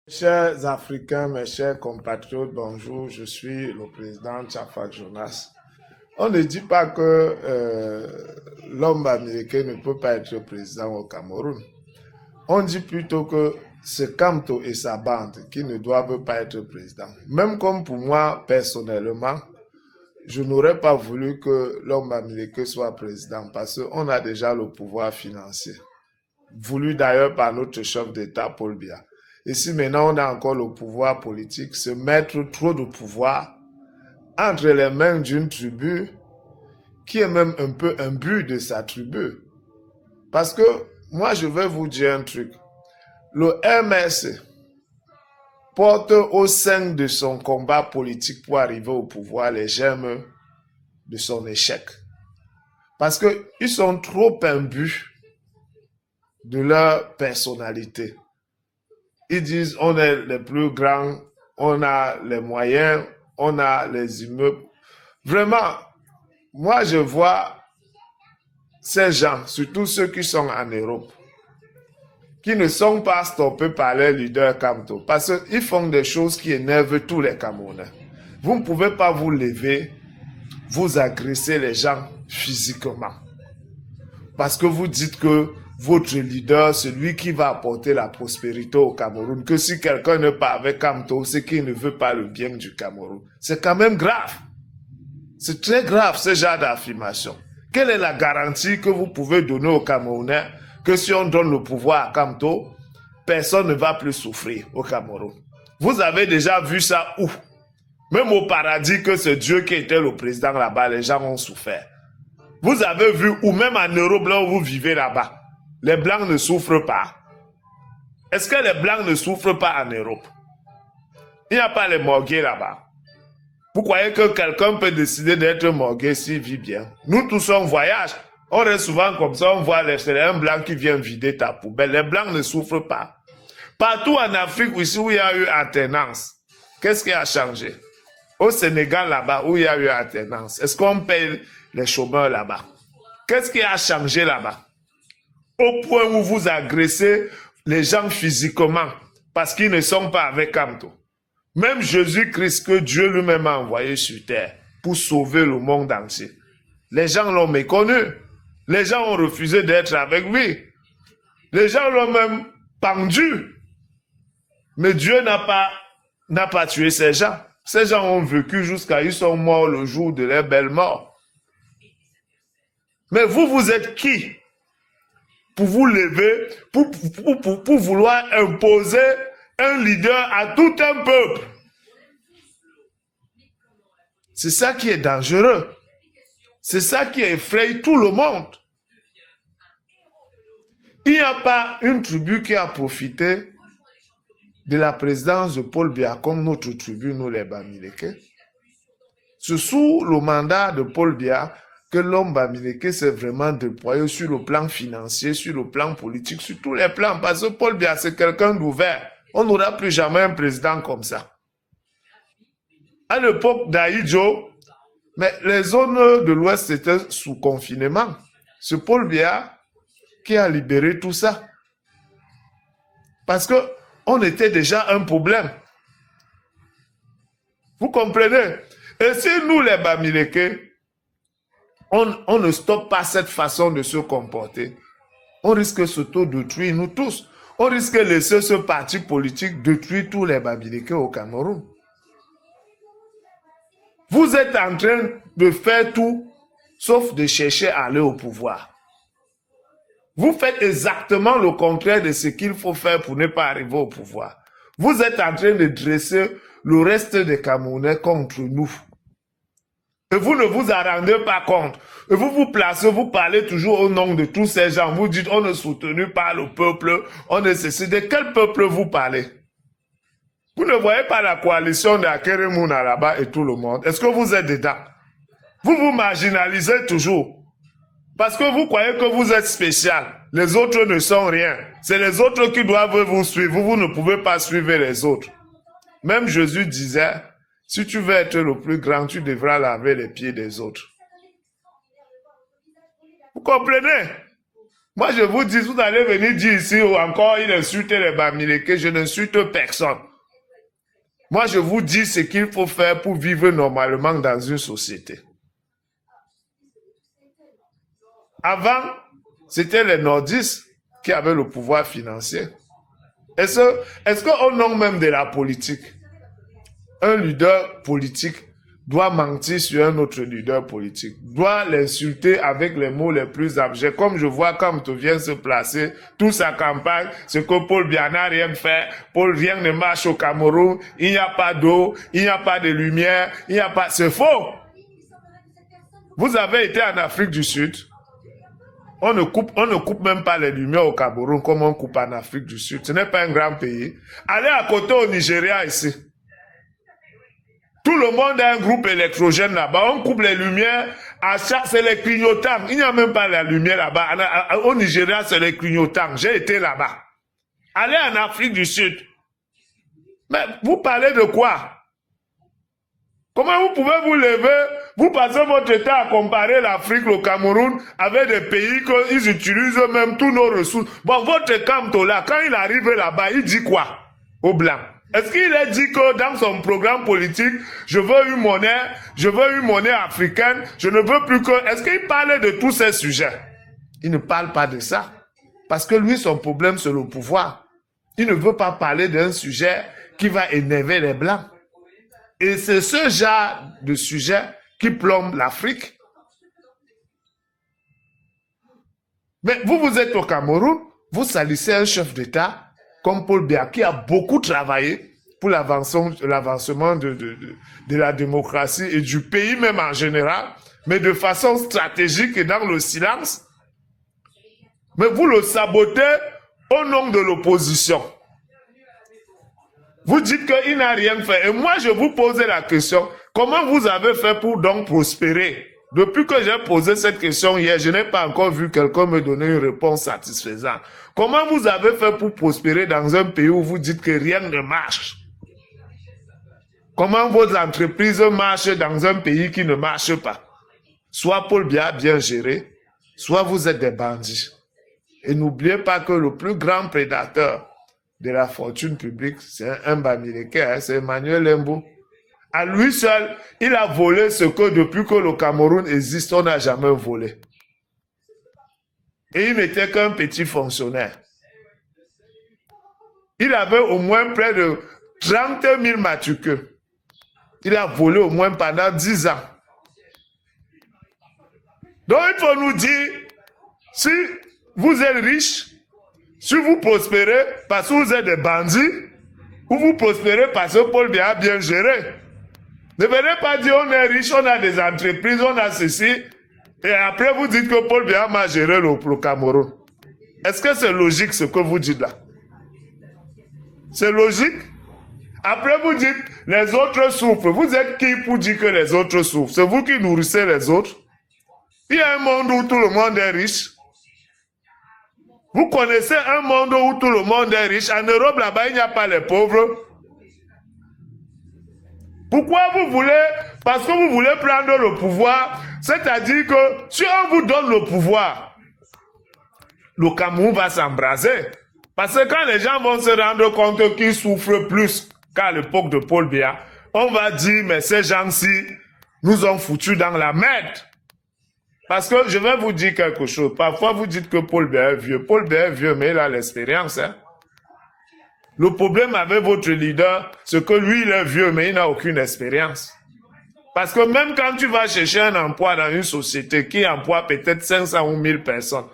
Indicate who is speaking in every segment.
Speaker 1: Chers Africains, mes chers compatriotes, bonjour, je suis le président Tchafak Jonas. On ne dit pas que l'homme américain ne peut pas être président au Cameroun. On dit plutôt que c'est Kamto et sa bande qui ne doivent pas être présidents. Même comme pour moi, personnellement, je n'aurais pas voulu que l'homme américain soit président parce qu'on a déjà le pouvoir financier, voulu d'ailleurs par notre chef d'État, Paul Biya. Et si maintenant on a encore le pouvoir politique, se mettre trop de pouvoir entre les mains d'une tribu qui est même un peu imbu de sa tribu. Parce que moi, je vais vous dire un truc. Le MRC porte au sein de son combat politique pour arriver au pouvoir les germes de son échec. Parce qu'ils sont trop imbus de leur personnalité. Ils disent on est les plus grands, on a les moyens, on a les immeubles. Vraiment, moi je vois ces gens, surtout ceux qui sont en Europe, qui ne sont pas stoppés par les leaders Kamto, parce qu'ils font des choses qui énervent tous les Camerounais. Vous ne pouvez pas vous lever, vous agresser les gens physiquement. Parce que vous dites que votre leader, celui qui va apporter la prospérité au Cameroun, que si quelqu'un n'est pas avec Kamto, c'est qu'il ne veut pas le bien du Cameroun. C'est quand même grave. C'est très grave ce genre d'affirmation. Quelle est la garantie que vous pouvez donner aux Camerounais que si on donne le pouvoir à Kamto, personne ne va plus souffrir au Cameroun? Vous avez déjà vu ça où? Même au paradis, que c'est Dieu qui était le président là-bas, les gens ont souffert. Vous avez vu, ou même en Europe, là où vous vivez là-bas, les Blancs ne souffrent pas. Est-ce que les Blancs ne souffrent pas en Europe? Il n'y a pas les morgués là-bas. Vous croyez que quelqu'un peut décider d'être morgué s'il vit bien? Nous tous on voyage. On reste souvent comme ça, on voit un Blanc qui vient vider ta poubelle. Les Blancs ne souffrent pas. Partout en Afrique, ici où il y a eu alternance, qu'est-ce qui a changé? Au Sénégal là-bas, où il y a eu alternance, est-ce qu'on paye les chômeurs là-bas? Qu'est-ce qui a changé là-bas? Au point où vous agressez les gens physiquement parce qu'ils ne sont pas avec Kamto. Même Jésus-Christ que Dieu lui-même a envoyé sur terre pour sauver le monde entier. Les gens l'ont méconnu. Les gens ont refusé d'être avec lui. Les gens l'ont même pendu. Mais Dieu n'a pas tué ces gens. Ces gens ont vécu jusqu'à ils sont morts le jour de leur belle mort. Mais vous êtes qui pour vous lever, pour vouloir imposer un leader à tout un peuple? C'est ça qui est dangereux. C'est ça qui effraie tout le monde. Il n'y a pas une tribu qui a profité de la présidence de Paul Biya comme notre tribu, nous les Bamileke. C'est sous le mandat de Paul Biya que l'homme Bamileke s'est vraiment déployé sur le plan financier, sur le plan politique, sur tous les plans. Parce que Paul Biya, c'est quelqu'un d'ouvert. On n'aura plus jamais un président comme ça. À l'époque d'Aïdjo, mais les zones de l'Ouest étaient sous confinement. C'est Paul Biya qui a libéré tout ça. Parce qu'on était déjà un problème. Vous comprenez? Et si nous, les Bamileke, on ne stoppe pas cette façon de se comporter, on risque de s'auto-détruire, nous tous. On risque de laisser ce parti politique détruire tous les Bamileke au Cameroun. Vous êtes en train de faire tout, sauf de chercher à aller au pouvoir. Vous faites exactement le contraire de ce qu'il faut faire pour ne pas arriver au pouvoir. Vous êtes en train de dresser le reste des Camerounais contre nous. Et vous ne vous en rendez pas compte. Et vous vous placez, vous parlez toujours au nom de tous ces gens. Vous dites, on est soutenu par le peuple, on est ceci. De quel peuple vous parlez? Vous ne voyez pas la coalition d'Akere Mouna là-bas et tout le monde. Est-ce que vous êtes dedans? Vous vous marginalisez toujours. Parce que vous croyez que vous êtes spécial. Les autres ne sont rien. C'est les autres qui doivent vous suivre. Vous ne pouvez pas suivre les autres. Même Jésus disait, si tu veux être le plus grand, tu devras laver les pieds des autres. Vous comprenez? Moi, je vous dis, vous allez venir dire ici ou encore il insulte les Bamileke, je n'insulte personne. Moi, je vous dis ce qu'il faut faire pour vivre normalement dans une société. Avant, c'était les nordistes qui avaient le pouvoir financier. Est-ce qu'au nom même de la politique, un leader politique doit mentir sur un autre leader politique, doit l'insulter avec les mots les plus abjects, comme je vois quand tu viens se placer, toute sa campagne, ce que Paul Biya n'a rien fait, rien ne marche au Cameroun, il n'y a pas d'eau, il n'y a pas de lumière, il n'y a pas... C'est faux! Vous avez été en Afrique du Sud, on ne coupe même pas les lumières au Cameroun comme on coupe en Afrique du Sud. Ce n'est pas un grand pays. Allez à côté au Nigeria ici. Tout le monde a un groupe électrogène là-bas. On coupe les lumières. À chaque, c'est les clignotants. Il n'y a même pas la lumière là-bas. Au Nigeria, c'est les clignotants. J'ai été là-bas. Allez en Afrique du Sud. Mais vous parlez de quoi? Comment vous pouvez vous lever, vous passez votre temps à comparer l'Afrique, le Cameroun, avec des pays qu'ils utilisent même tous nos ressources. Bon, votre Kamto là, quand il arrive là-bas, il dit quoi aux Blancs? Est-ce qu'il a dit que dans son programme politique, je veux une monnaie africaine, je ne veux plus que... Est-ce qu'il parlait de tous ces sujets? Il ne parle pas de ça. Parce que lui, son problème, c'est le pouvoir. Il ne veut pas parler d'un sujet qui va énerver les Blancs. Et c'est ce genre de sujet qui plombe l'Afrique. Mais vous êtes au Cameroun, vous salissez un chef d'État comme Paul Biya qui a beaucoup travaillé pour l'avancement de la démocratie et du pays même en général, mais de façon stratégique et dans le silence. Mais vous le sabotez au nom de l'opposition. Vous dites qu'il n'a rien fait. Et moi, je vous posais la question, comment vous avez fait pour donc prospérer? Depuis que j'ai posé cette question hier, je n'ai pas encore vu quelqu'un me donner une réponse satisfaisante. Comment vous avez fait pour prospérer dans un pays où vous dites que rien ne marche? Comment vos entreprises marchent dans un pays qui ne marche pas? Soit Paul Biya a bien géré, soit vous êtes des bandits. Et n'oubliez pas que le plus grand prédateur de la fortune publique, c'est un Bamileke, c'est Emmanuel Lembo. À lui seul, il a volé ce que depuis que le Cameroun existe, on n'a jamais volé. Et il n'était qu'un petit fonctionnaire. Il avait au moins près de 30 000 matricules. Il a volé au moins pendant 10 ans. Donc il faut nous dire, si vous êtes riche, si vous prospérez parce que vous êtes des bandits, ou vous prospérez parce que Paul Biya a bien géré. Ne venez pas dire on est riche, on a des entreprises, on a ceci, et après vous dites que Paul Biya a géré le Cameroun. Est-ce que c'est logique ce que vous dites là? C'est logique? Après vous dites les autres souffrent. Vous êtes qui pour dire que les autres souffrent? C'est vous qui nourrissez les autres? Il y a un monde où tout le monde est riche. Vous connaissez un monde où tout le monde est riche. En Europe, là-bas, il n'y a pas les pauvres. Pourquoi vous voulez? Parce que vous voulez prendre le pouvoir. C'est-à-dire que si on vous donne le pouvoir, le Cameroun va s'embraser. Parce que quand les gens vont se rendre compte qu'ils souffrent plus qu'à l'époque de Paul Biya, on va dire, mais ces gens-ci nous ont foutus dans la merde. Parce que je vais vous dire quelque chose. Parfois, vous dites que Paul Biya est vieux. Paul Biya est vieux, mais il a l'expérience. Hein? Le problème avec votre leader, c'est que lui, il est vieux, mais il n'a aucune expérience. Parce que même quand tu vas chercher un emploi dans une société qui emploie peut-être 500 ou 1000 personnes,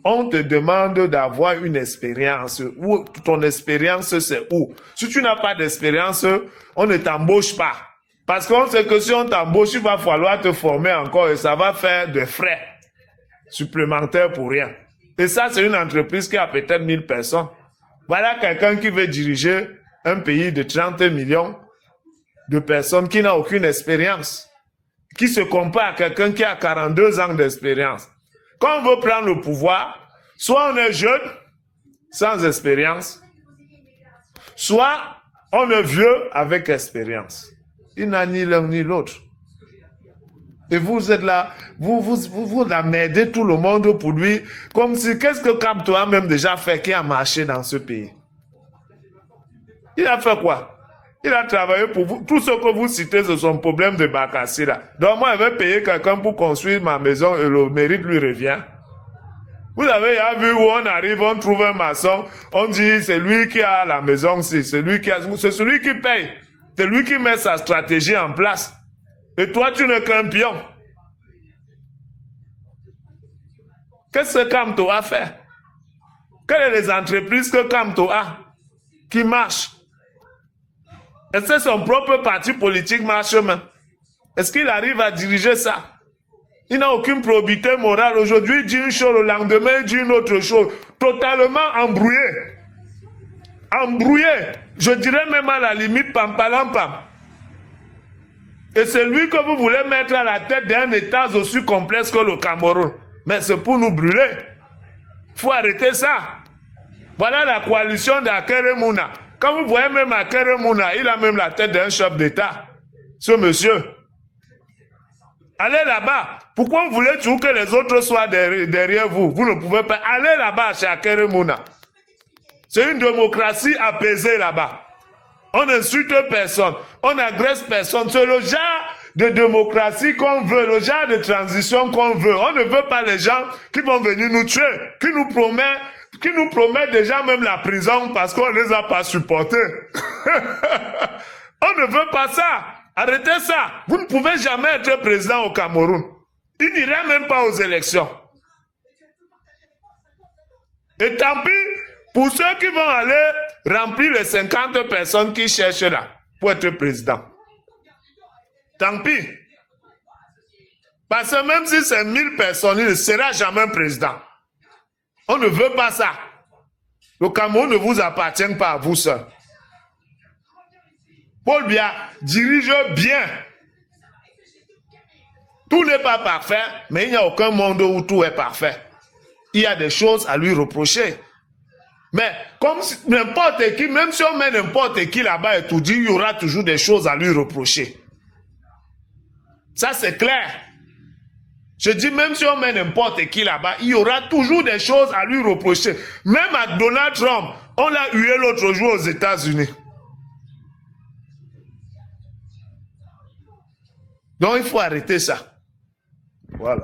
Speaker 1: on te demande d'avoir une expérience. Où ton expérience, c'est où? Si tu n'as pas d'expérience, on ne t'embauche pas. Parce qu'on sait que si on t'embauche, il va falloir te former encore et ça va faire des frais supplémentaires pour rien. Et ça, c'est une entreprise qui a peut-être 1000 personnes. Voilà quelqu'un qui veut diriger un pays de 30 millions de personnes qui n'a aucune expérience, qui se compare à quelqu'un qui a 42 ans d'expérience. Quand on veut prendre le pouvoir, soit on est jeune, sans expérience, soit on est vieux avec expérience. Il n'a ni l'un ni l'autre. Et vous êtes là, vous emmerdez tout le monde pour lui, comme si, qu'est-ce que Kamto a même déjà fait qui a marché dans ce pays? Il a fait quoi? Il a travaillé pour vous. Tout ce que vous citez, ce sont problèmes de Bakassi là. Donc moi, je vais payer quelqu'un pour construire ma maison et le mérite lui revient. Vous avez vu où on arrive, on trouve un maçon, on dit c'est lui qui a la maison, c'est celui qui paye. C'est lui qui met sa stratégie en place. Et toi, tu n'es qu'un pion. Qu'est-ce que Kamto a fait? Quelles sont les entreprises que Kamto a qui marchent? Est-ce que son propre parti politique marche même? Est-ce qu'il arrive à diriger ça? Il n'a aucune probité morale. Aujourd'hui, il dit une chose, le lendemain, il dit une autre chose. Totalement embrouillé. Embrouillé. Je dirais même à la limite pampalampam. Et c'est lui que vous voulez mettre à la tête d'un État aussi complexe que le Cameroun. Mais c'est pour nous brûler. Il faut arrêter ça. Voilà la coalition d'Akere Mouna. Quand vous voyez même Akere Mouna, il a même la tête d'un chef d'État. Ce monsieur. Allez là-bas. Pourquoi vous voulez toujours que les autres soient derrière vous? Vous ne pouvez pas. Allez là-bas chez Akere Mouna. C'est une démocratie apaisée là-bas. On n'insulte personne. On n'agresse personne. C'est le genre de démocratie qu'on veut, le genre de transition qu'on veut. On ne veut pas les gens qui vont venir nous tuer, qui nous promettent déjà même la prison parce qu'on ne les a pas supportés. On ne veut pas ça. Arrêtez ça. Vous ne pouvez jamais être président au Cameroun. Il n'irait même pas aux élections. Et tant pis pour ceux qui vont aller remplir les 50 personnes qui cherchent là pour être président. Tant pis. Parce que même si c'est 1000 personnes, il ne sera jamais président. On ne veut pas ça. Le Cameroun ne vous appartient pas à vous seul. Paul Biya dirige bien. Tout n'est pas parfait, mais il n'y a aucun monde où tout est parfait. Il y a des choses à lui reprocher. Mais comme n'importe qui, même si on met n'importe qui là-bas et tout dit, il y aura toujours des choses à lui reprocher. Ça c'est clair. Je dis même si on met n'importe qui là-bas, il y aura toujours des choses à lui reprocher. Même à Donald Trump, on l'a hué l'autre jour aux États-Unis. Donc il faut arrêter ça. Voilà.